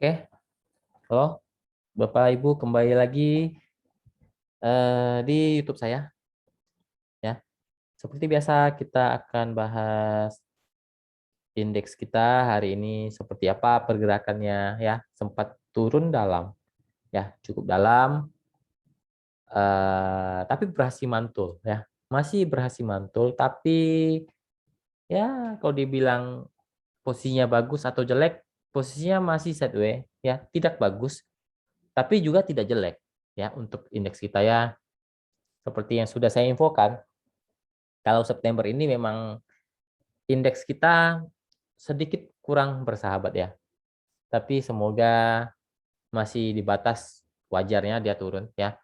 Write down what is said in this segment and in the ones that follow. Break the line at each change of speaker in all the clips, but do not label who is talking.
Oke, halo Bapak Ibu kembali lagi di YouTube saya ya. Seperti biasa kita akan bahas indeks kita hari ini seperti apa pergerakannya ya. Sempat turun dalam ya, cukup dalam tapi berhasil mantul ya. Masih berhasil mantul tapi ya kalau dibilang posisinya bagus atau jelek, posisinya masih sideways ya, tidak bagus tapi juga tidak jelek ya untuk indeks kita ya. Seperti yang sudah saya infokan, kalau September ini memang indeks kita sedikit kurang bersahabat ya. Tapi semoga masih di batas wajarnya dia turun ya.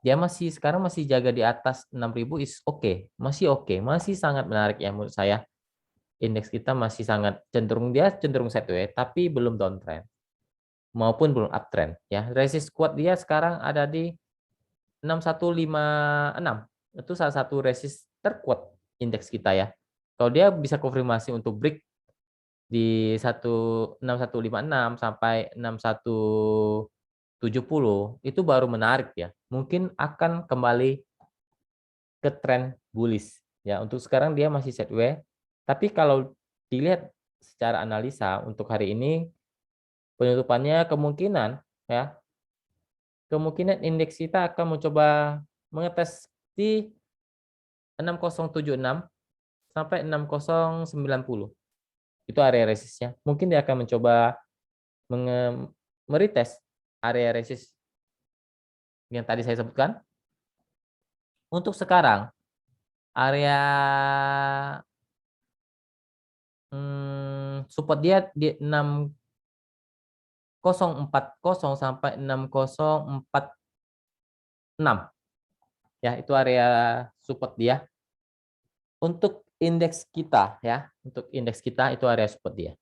Dia masih sekarang masih jaga di atas 6.000 is oke, masih sangat menarik ya menurut saya. Indeks kita masih sangat cenderung dia cenderung sideways tapi belum downtrend maupun belum uptrend ya. Resist kuat dia sekarang ada di 6156. Itu salah satu resist terkuat indeks kita ya. Kalau dia bisa konfirmasi untuk break di 6156 sampai 6170 itu baru menarik ya. Mungkin akan kembali ke tren bullish ya. Untuk sekarang dia masih sideways, tapi kalau dilihat secara analisa untuk hari ini penutupannya kemungkinan indeks kita akan mencoba mengetes di 6076 sampai 6090. Itu area resistnya. Mungkin dia akan mencoba meretest area resist yang tadi saya sebutkan. Untuk sekarang, area support dia di 6040 sampai 6046. Ya, itu area support dia. Untuk indeks kita ya, untuk indeks kita itu area support dia.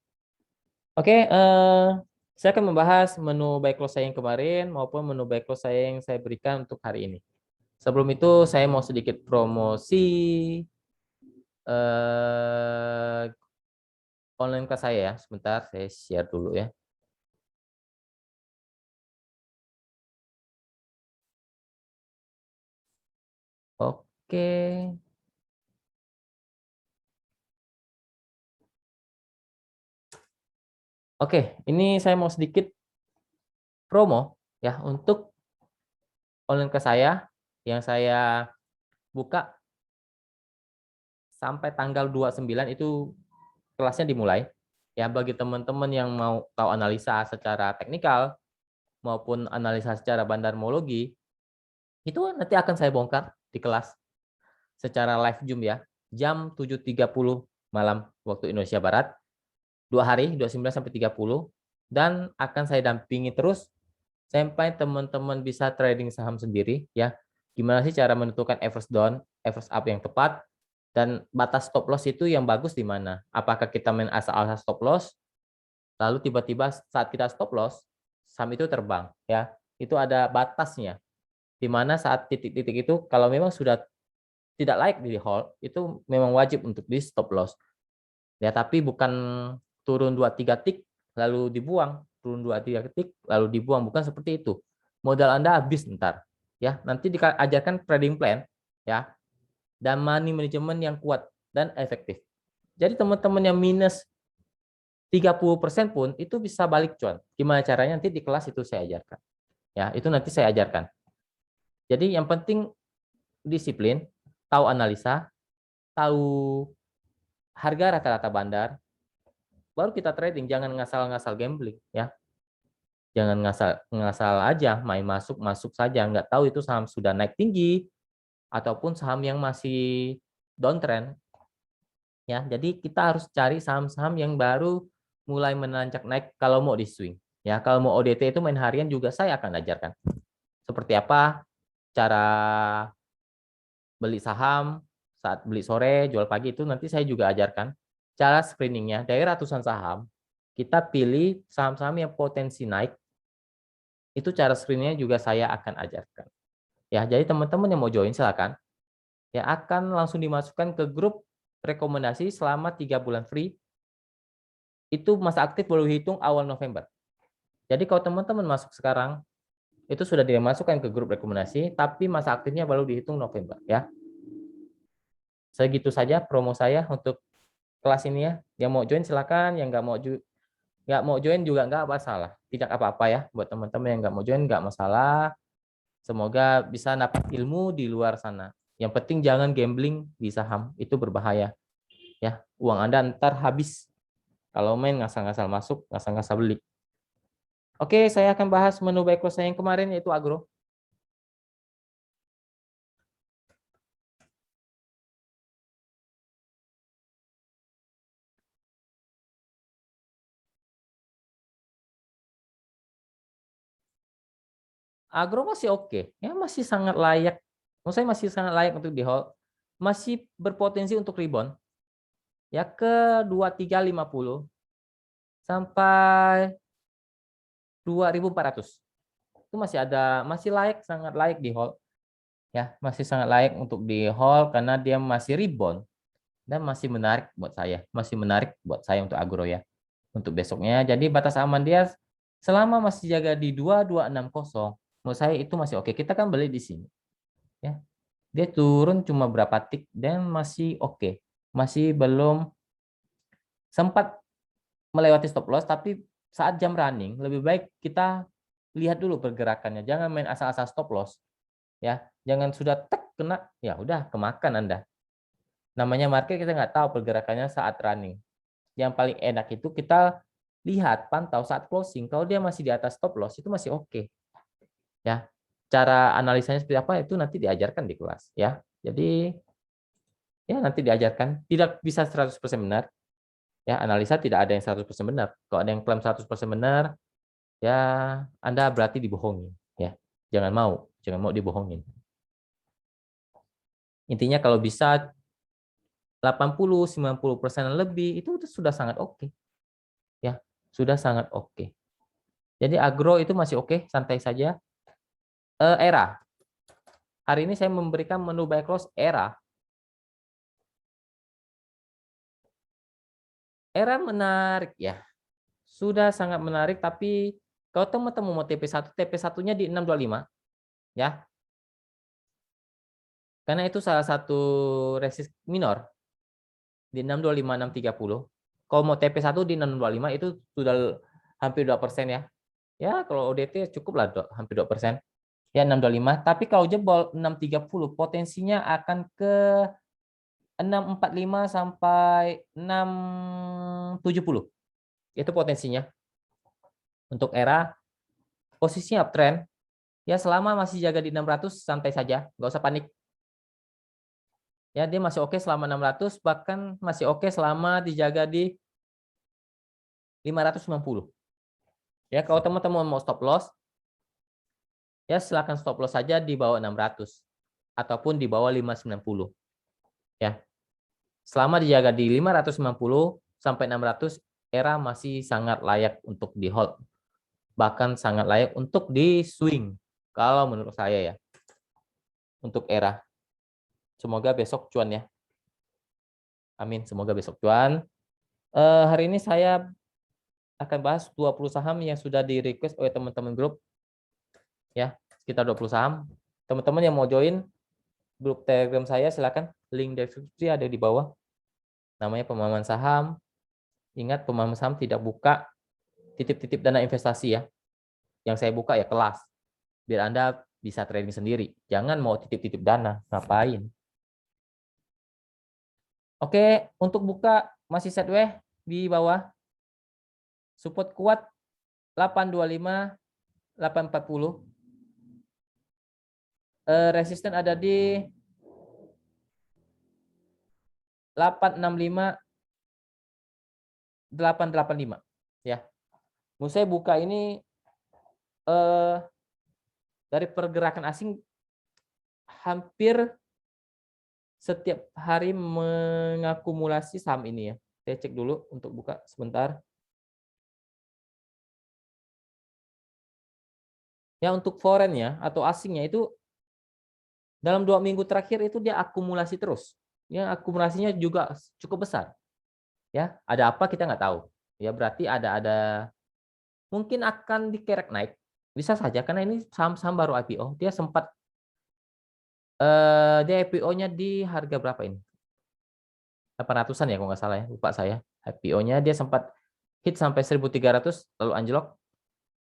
Oke, saya akan membahas menu buy close saya yang kemarin maupun menu buy close saya yang saya berikan untuk hari ini. Sebelum itu saya mau sedikit promosi eh, online kelas saya ya. Sebentar saya share dulu ya. Oke. Oke, ini saya mau sedikit promo ya untuk online kelas saya yang saya buka sampai tanggal 29 itu kelasnya dimulai. Ya, bagi teman-teman yang mau tahu analisa secara teknikal maupun analisa secara bandarmologi, itu nanti akan saya bongkar di kelas secara live Zoom ya, jam 7.30 malam waktu Indonesia Barat, 2 hari, 29 sampai 30, dan akan saya dampingi terus sampai teman-teman bisa trading saham sendiri ya. Gimana sih cara menentukan average down, average up yang tepat, dan batas stop loss itu yang bagus di mana? Apakah kita main asal-asal stop loss, lalu tiba-tiba saat kita stop loss, saham itu terbang ya. Itu ada batasnya. Di mana saat titik-titik itu kalau memang sudah tidak layak di hold, itu memang wajib untuk di stop loss. Ya, tapi bukan turun 2-3 tik lalu dibuang, turun 2-3 tik lalu dibuang, bukan seperti itu. Modal Anda habis ntar. Ya, nanti diajarkan trading plan ya dan money management yang kuat dan efektif. Jadi teman-teman yang minus 30% pun itu bisa balik cuan. Gimana caranya nanti di kelas itu saya ajarkan. Ya, itu nanti saya ajarkan. Jadi yang penting disiplin, tahu analisa, tahu harga rata-rata bandar, baru kita trading. Jangan ngasal-ngasal gambling ya. Jangan ngasal aja main masuk saja. Nggak tahu itu saham sudah naik tinggi ataupun saham yang masih downtrend ya. Jadi kita harus cari saham-saham yang baru mulai menanjak naik kalau mau di swing. Ya, kalau mau ODT itu main harian juga saya akan ajarkan. Seperti apa cara beli saham saat beli sore, jual pagi itu nanti saya juga ajarkan. Cara screeningnya dari ratusan saham, kita pilih saham-saham yang potensi naik. Itu cara screeningnya juga saya akan ajarkan. Ya, jadi teman-teman yang mau join silakan. Ya, akan langsung dimasukkan ke grup rekomendasi selama 3 bulan free. Itu masa aktif baru hitung awal November. Jadi kalau teman-teman masuk sekarang, itu sudah dimasukkan ke grup rekomendasi, tapi masa aktifnya baru dihitung November ya. Segitu saja promo saya untuk kelas ini ya. Yang mau join silakan, yang nggak mau join juga nggak masalah. Tidak apa-apa ya buat teman-teman yang nggak mau join nggak masalah. Semoga bisa dapat ilmu di luar sana. Yang penting jangan gambling di saham, itu berbahaya. Ya, uang Anda ntar habis kalau main ngasal-ngasal masuk, ngasal-ngasal beli. Oke, saya akan bahas menu buy close saya yang kemarin yaitu agro. Agro masih oke, ya masih sangat layak. Menurut saya masih sangat layak untuk di hold. Masih berpotensi untuk rebound. Ya ke 2350 sampai 2400. Itu masih ada, masih layak, sangat layak di hold. Ya, masih sangat layak untuk di hold karena dia masih rebound dan masih menarik buat saya. Masih menarik buat saya untuk agro ya. Untuk besoknya. Jadi batas aman dia selama masih jaga di 2260, menurut saya itu masih oke. Kita kan beli di sini. Ya. Dia turun cuma berapa tik dan masih oke. Masih belum sempat melewati stop loss, tapi saat jam running lebih baik kita lihat dulu pergerakannya. Jangan main asal-asal stop loss. Ya, jangan sudah tek kena, ya udah kemakan Anda. Namanya market kita nggak tahu pergerakannya saat running. Yang paling enak itu kita lihat, pantau saat closing. Kalau dia masih di atas stop loss itu masih oke. Ya, cara analisanya seperti apa itu nanti diajarkan di kelas. Ya, jadi ya nanti diajarkan. Tidak bisa 100% benar. Ya, analisa tidak ada yang 100% benar. Kalau ada yang klaim 100% benar, ya Anda berarti dibohongi. Ya, jangan mau dibohongin. Intinya kalau bisa 80-90% lebih itu sudah sangat oke. Ya, sudah sangat oke. Jadi agro itu masih oke, santai saja. Era. Hari ini saya memberikan menu buy close era. Era menarik ya. Sudah sangat menarik tapi kalau teman-teman mau TP1, TP1-nya di 625 ya. Karena itu salah satu resist minor di 625 630. Kalau mau TP1 di 625 itu sudah hampir 2% ya. Ya, kalau ODT cukup lah hampir 2%. Ya 625, tapi kalau jebol 630 potensinya akan ke 645 sampai 670. Itu potensinya. Untuk era posisinya uptrend, ya selama masih jaga di 600 santai saja, nggak usah panik. Ya dia masih oke selama 600, bahkan masih oke selama dijaga di 590. Ya kalau teman-teman mau stop loss, ya silakan stop loss saja di bawah 600 ataupun di bawah 590. Ya. Selama dijaga di 590 sampai 600, era masih sangat layak untuk di hold. Bahkan sangat layak untuk di swing. Kalau menurut saya ya. Untuk era. Semoga besok cuan ya. Amin. Semoga besok cuan. Hari ini saya akan bahas 20 saham yang sudah di request oleh teman-teman grup. Ya, sekitar 20 saham. Teman-teman yang mau join grup Telegram saya silakan. Link deskripsi ada di bawah. Namanya pemahaman saham. Ingat pemahaman saham tidak buka titip-titip dana investasi ya. Yang saya buka ya kelas. Biar Anda bisa trading sendiri. Jangan mau titip-titip dana. Ngapain? Oke, untuk buka masih sideways di bawah. Support kuat 825, 840. Resisten ada di 865, 885. Ya. Mau saya buka ini dari pergerakan asing hampir setiap hari mengakumulasi saham ini ya. Saya cek dulu untuk buka sebentar. Ya untuk foreign-nya atau asingnya itu dalam 2 minggu terakhir itu dia akumulasi terus. Ya akumulasinya juga cukup besar. Ya ada apa kita nggak tahu. Ya berarti ada mungkin akan dikerek naik. Bisa saja karena ini saham-saham baru IPO. Dia sempat dia IPO-nya di harga berapa ini? 800-an ya kalau nggak salah ya, lupa saya. IPO-nya dia sempat hit sampai 1.300 lalu anjlok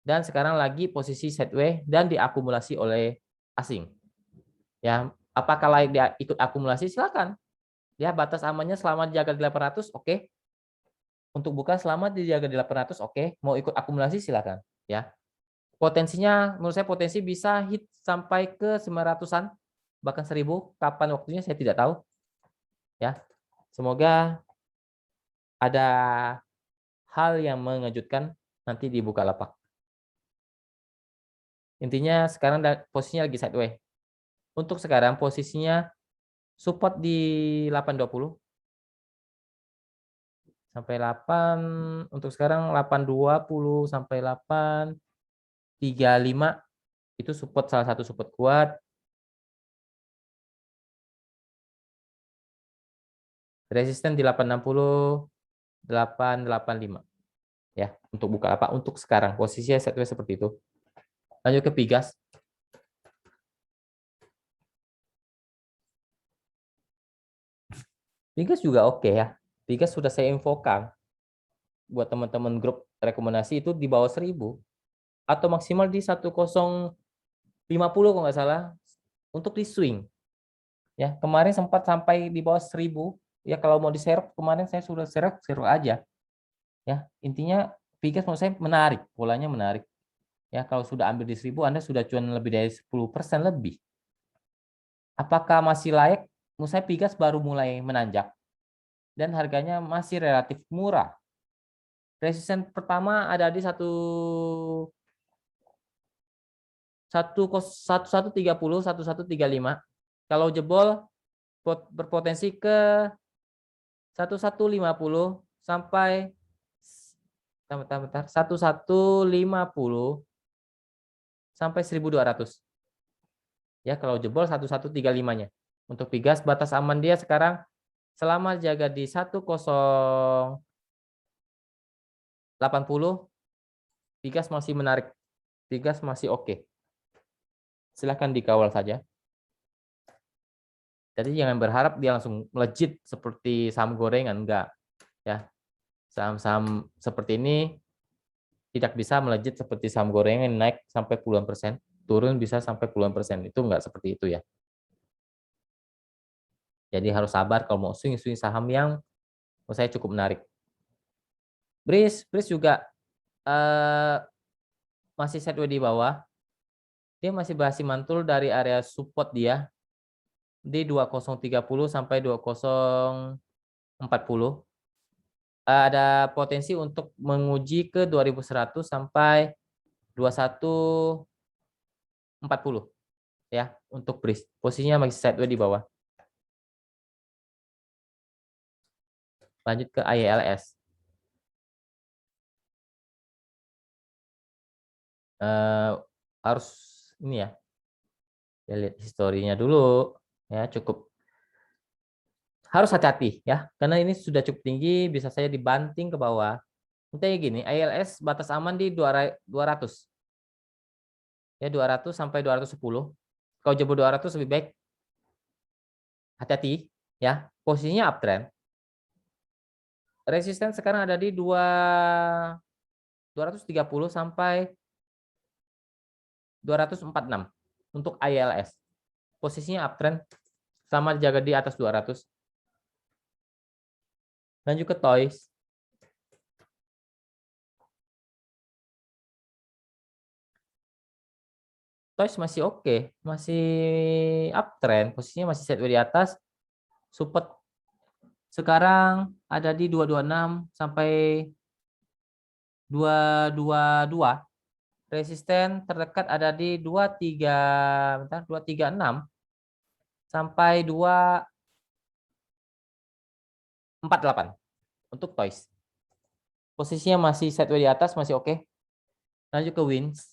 dan sekarang lagi posisi sideways dan diakumulasi oleh asing. Ya, apakah layak dia ikut akumulasi? Silakan. Ya, batas amannya selama dijaga di 800, oke. Untuk buka selama dijaga di 800, oke. Mau ikut akumulasi silakan, ya. Potensinya menurut saya potensi bisa hit sampai ke 900-an, bahkan 1000. Kapan waktunya saya tidak tahu. Ya. Semoga ada hal yang mengejutkan nanti di Bukalapak. Intinya sekarang posisinya lagi sideways. Untuk sekarang posisinya support di 820 sampai 8, untuk sekarang 820 sampai 835 itu support, salah satu support kuat. Resisten di 860, 885 ya untuk Bukalapak untuk sekarang posisinya sideways seperti itu. Lanjut ke Pigas. Pigas juga oke ya. Pigas sudah saya infokan buat teman-teman grup rekomendasi itu di bawah 1000 atau maksimal di 1050 kalau nggak salah untuk di swing. Ya, kemarin sempat sampai di bawah 1000. Ya kalau mau diserok kemarin saya sudah serok aja. Ya, intinya Pigas menurut saya menarik, polanya menarik. Ya, kalau sudah ambil di 1000 Anda sudah cuan lebih dari 10% lebih. Apakah masih layak? Menurut saya Pigas baru mulai menanjak dan harganya masih relatif murah. Resisten pertama ada di 1130, 1135. Kalau jebol berpotensi ke 1150 sampai 1150 sampai 1200. Ya, kalau jebol 1135-nya. Untuk Pigas batas aman dia sekarang selama jaga di 1080, Pigas masih menarik. Pigas masih oke. Silahkan dikawal saja. Jadi jangan berharap dia langsung melejit seperti saham gorengan, enggak. Ya, saham-saham seperti ini tidak bisa melejit seperti saham gorengan naik sampai puluhan persen, turun bisa sampai puluhan persen. Itu enggak seperti itu ya. Jadi harus sabar kalau mau swing saham yang menurut saya cukup menarik. Breeze juga masih sideways di bawah. Dia masih berhasil mantul dari area support dia di 2030 sampai 2040. Ada potensi untuk menguji ke 2100 sampai 2140 ya untuk Breeze. Posisinya masih sideways di bawah. Lanjut ke ILS. Harus ini ya. Ya lihat historinya dulu ya, cukup harus hati-hati ya karena ini sudah cukup tinggi, bisa saja dibanting ke bawah. Intinya gini, ILS batas aman di 200. Ya 200 sampai 210. Kalau jebol 200 lebih baik hati-hati ya. Posisinya uptrend. Resisten sekarang ada di 230 sampai 246 untuk ILS. Posisinya uptrend sama dijaga di atas 200. Lanjut ke Toys. Toys masih oke, masih uptrend, posisinya masih sideways di atas. Support sekarang ada di 226 sampai 222. Resisten terdekat ada di 236 sampai 248 untuk Toys. Posisinya masih sideways di atas, masih oke. Lanjut ke Wins.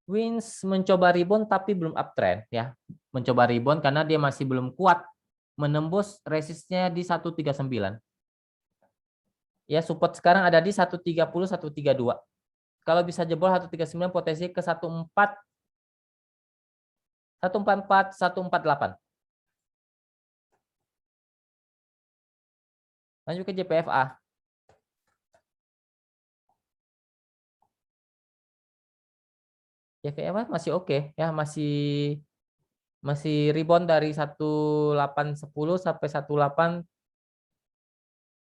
Wins mencoba rebound tapi belum uptrend ya. Mencoba rebound karena dia masih belum kuat menembus resistnya di 139. Ya, support sekarang ada di 130, 132. Kalau bisa jebol 139 potensi ke 14, 144, 148. Lanjut ke JPFA. JPFA masih oke ya, masih rebound dari 1810 sampai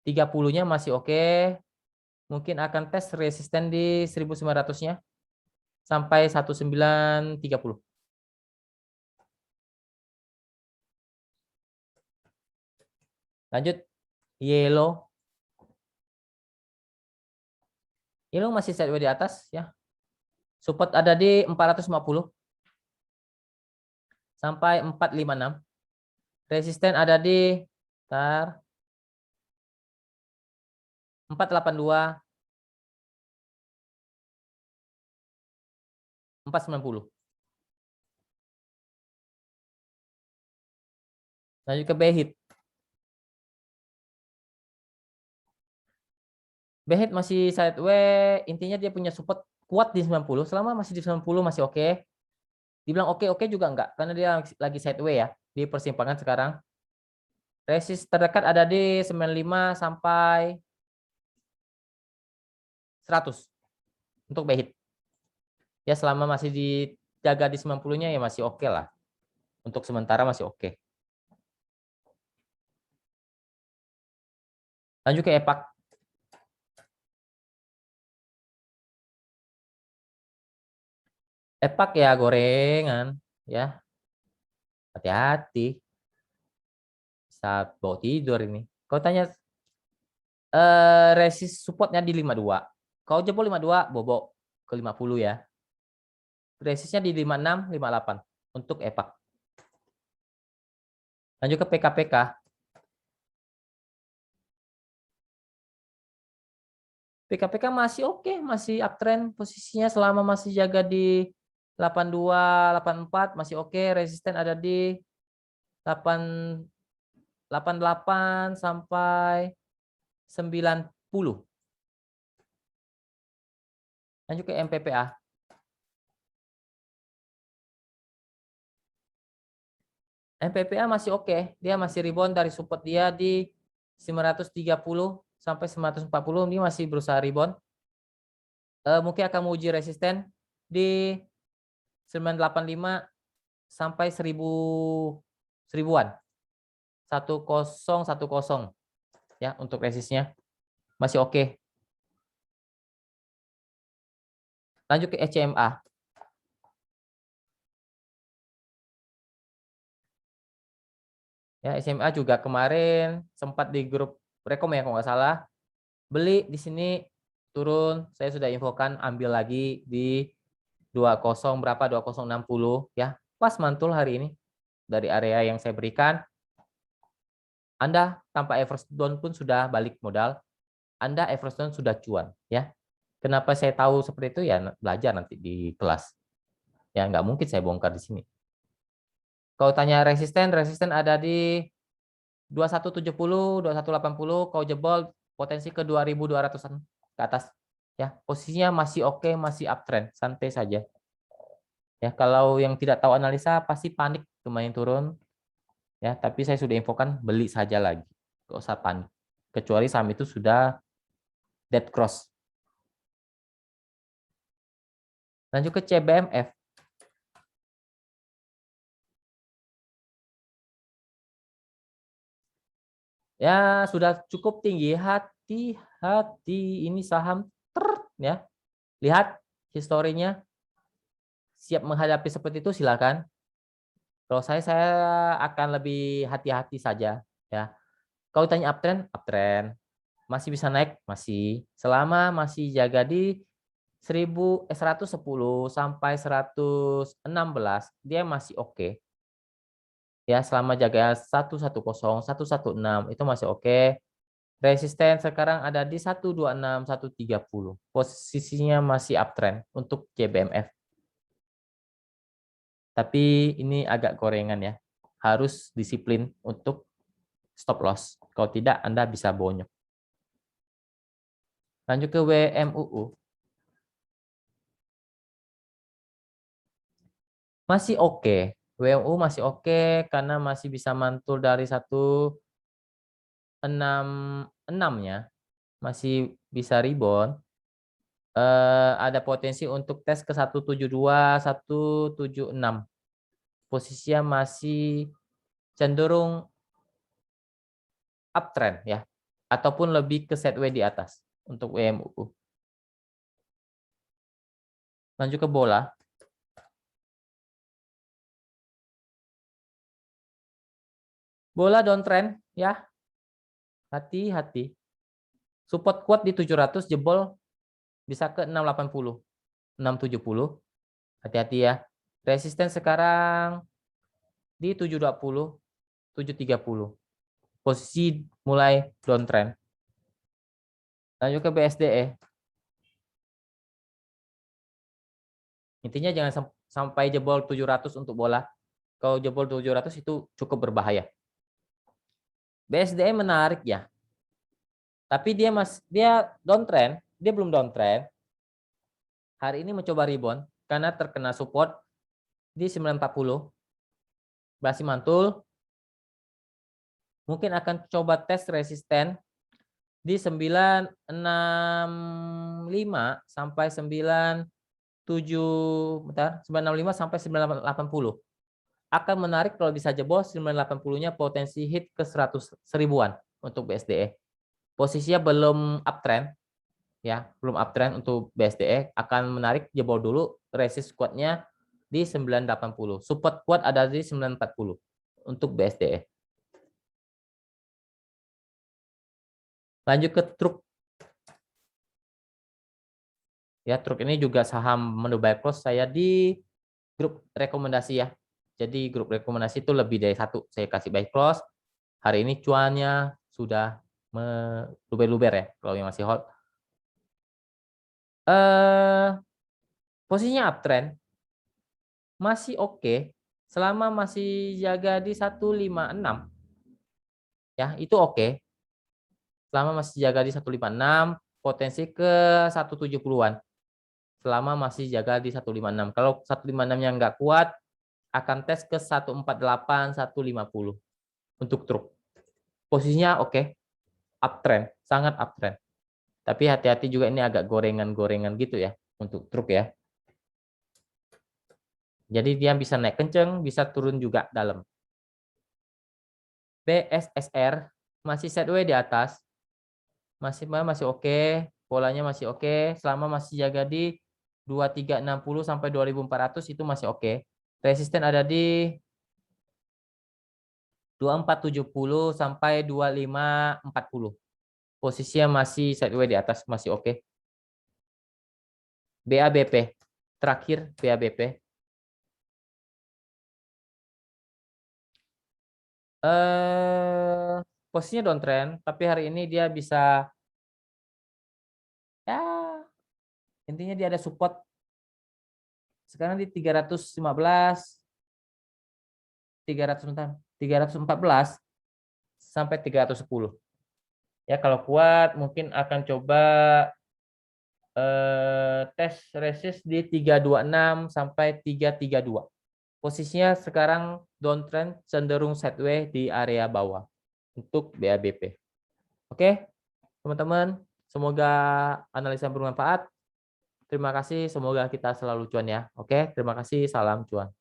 1830-nya masih oke. Mungkin akan tes resisten di 1900-nya sampai 1930. Lanjut yellow. Yellow masih sideways di atas ya. Support ada di 450 sampai 456. Resisten ada di 482, 490. Lanjut ke BHIT. BHIT masih sideways, intinya dia punya support kuat di 90. Selama masih di 90 masih oke. Dibilang oke-oke juga enggak, karena dia lagi sideways ya, di persimpangan sekarang. Resist terdekat ada di 95 sampai 100 untuk BHIT. Ya selama masih dijaga di 90-nya ya masih oke lah. Untuk sementara masih oke. Lanjut ke EPAK. EPAK ya gorengan ya. Hati-hati. Saat bawa tidur ini. Kau tanya resist supportnya di 52. Kau jebol 52, bobok ke 50 ya. Resistnya di 56, 58 untuk EPAK. Lanjut ke PKPK. PKPK masih oke, masih uptrend posisinya selama masih jaga di 82, 84 masih oke. Resisten ada di 8, 88 sampai 90. Lanjut ke MPPA. MPPA masih oke, dia masih rebound dari support dia di 930 sampai 940, ini masih berusaha rebound. Mungkin akan menguji resisten di 985 sampai 1000-an. 1010 ya untuk resistnya. Masih oke. Lanjut ke ECMA. Ya, SMA juga kemarin sempat di grup rekom ya kalau nggak salah. Beli di sini turun, saya sudah infokan ambil lagi di 20 berapa 2060 ya. Pas mantul hari ini dari area yang saya berikan. Anda tanpa average down pun sudah balik modal. Anda average down sudah cuan ya. Kenapa saya tahu seperti itu ya belajar nanti di kelas. Ya nggak mungkin saya bongkar di sini. Kalau tanya resisten, resisten ada di 2170, 2180, kau jebol potensi ke 2200-an ke atas. Ya, posisinya masih oke, masih uptrend, santai saja. Ya, kalau yang tidak tahu analisa pasti panik kemarin turun. Ya, tapi saya sudah infokan beli saja lagi. Gak usah panik. Kecuali saham itu sudah dead cross. Lanjut ke CBMF. Ya, sudah cukup tinggi. Hati-hati ini saham ya. Lihat historinya. Siap menghadapi seperti itu silakan. Kalau saya akan lebih hati-hati saja ya. Kalau tanya uptrend, uptrend. Masih bisa naik, masih. Selama masih jaga di 110 sampai 116, dia masih oke. Ya, selama jaga 110, 116 itu masih oke. Resisten sekarang ada di 126, 130. Posisinya masih uptrend untuk CBMF. Tapi ini agak gorengan ya. Harus disiplin untuk stop loss. Kalau tidak, Anda bisa bonyok. Lanjut ke WMUU. Masih oke. WMU masih oke karena masih bisa mantul dari 166-nya, masih bisa rebound. Ada potensi untuk tes ke 172, 176. Posisinya masih cenderung uptrend ya, ataupun lebih ke sideways di atas untuk WMUU. Lanjut ke bola. Bola downtrend ya. Hati-hati. Support kuat di 700, jebol bisa ke 680, 670. Hati-hati ya. Resisten sekarang di 720, 730. Posisi mulai downtrend. Lanjut ke BSDE. Intinya jangan sampai jebol 700 untuk bola. Kalau jebol 700 itu cukup berbahaya. BSDE menarik ya. Tapi dia downtrend, dia belum downtrend. Hari ini mencoba rebound karena terkena support di 940. Masih mantul. Mungkin akan coba tes resisten di 965 sampai 965 sampai 980. Akan menarik kalau bisa jebol 980-nya, potensi hit ke 100 seribuan untuk BSDE. Posisinya belum uptrend ya, belum uptrend untuk BSDE, akan menarik jebol dulu resist kuatnya di 980. Support kuat ada di 940 untuk BSDE. Lanjut ke truk. Ya, truk ini juga saham menu buy close saya di grup rekomendasi ya. Jadi grup rekomendasi itu lebih dari satu saya kasih buy close. Hari ini cuannya sudah meluber-luber ya kalau yang masih hold. Posisinya uptrend masih oke selama masih jaga di 156. Ya, itu oke. Selama masih jaga di 156, potensi ke 170-an. Selama masih jaga di 156. Kalau 156-nya nggak kuat, akan tes ke 148, 150 untuk truk. Posisinya oke, uptrend, sangat uptrend. Tapi hati-hati juga ini agak gorengan-gorengan gitu ya untuk truk ya. Jadi dia bisa naik kenceng, bisa turun juga dalam. BSSR masih sideways di atas, masih oke, polanya masih oke, selama masih jaga di 2360 sampai 2400 itu masih oke. Resisten ada di 2470 sampai 2540. Posisinya masih sideways di atas, masih oke. BABP terakhir, BABP. Posisinya downtrend, tapi hari ini dia bisa, ya intinya dia ada support sekarang di 315, 314 sampai 310. Ya kalau kuat mungkin akan coba tes resist di 326 sampai 332. Posisinya sekarang downtrend, cenderung sideways di area bawah untuk BABP. Oke, teman-teman, semoga analisa bermanfaat. Terima kasih, semoga kita selalu cuan ya. Oke, terima kasih, salam cuan.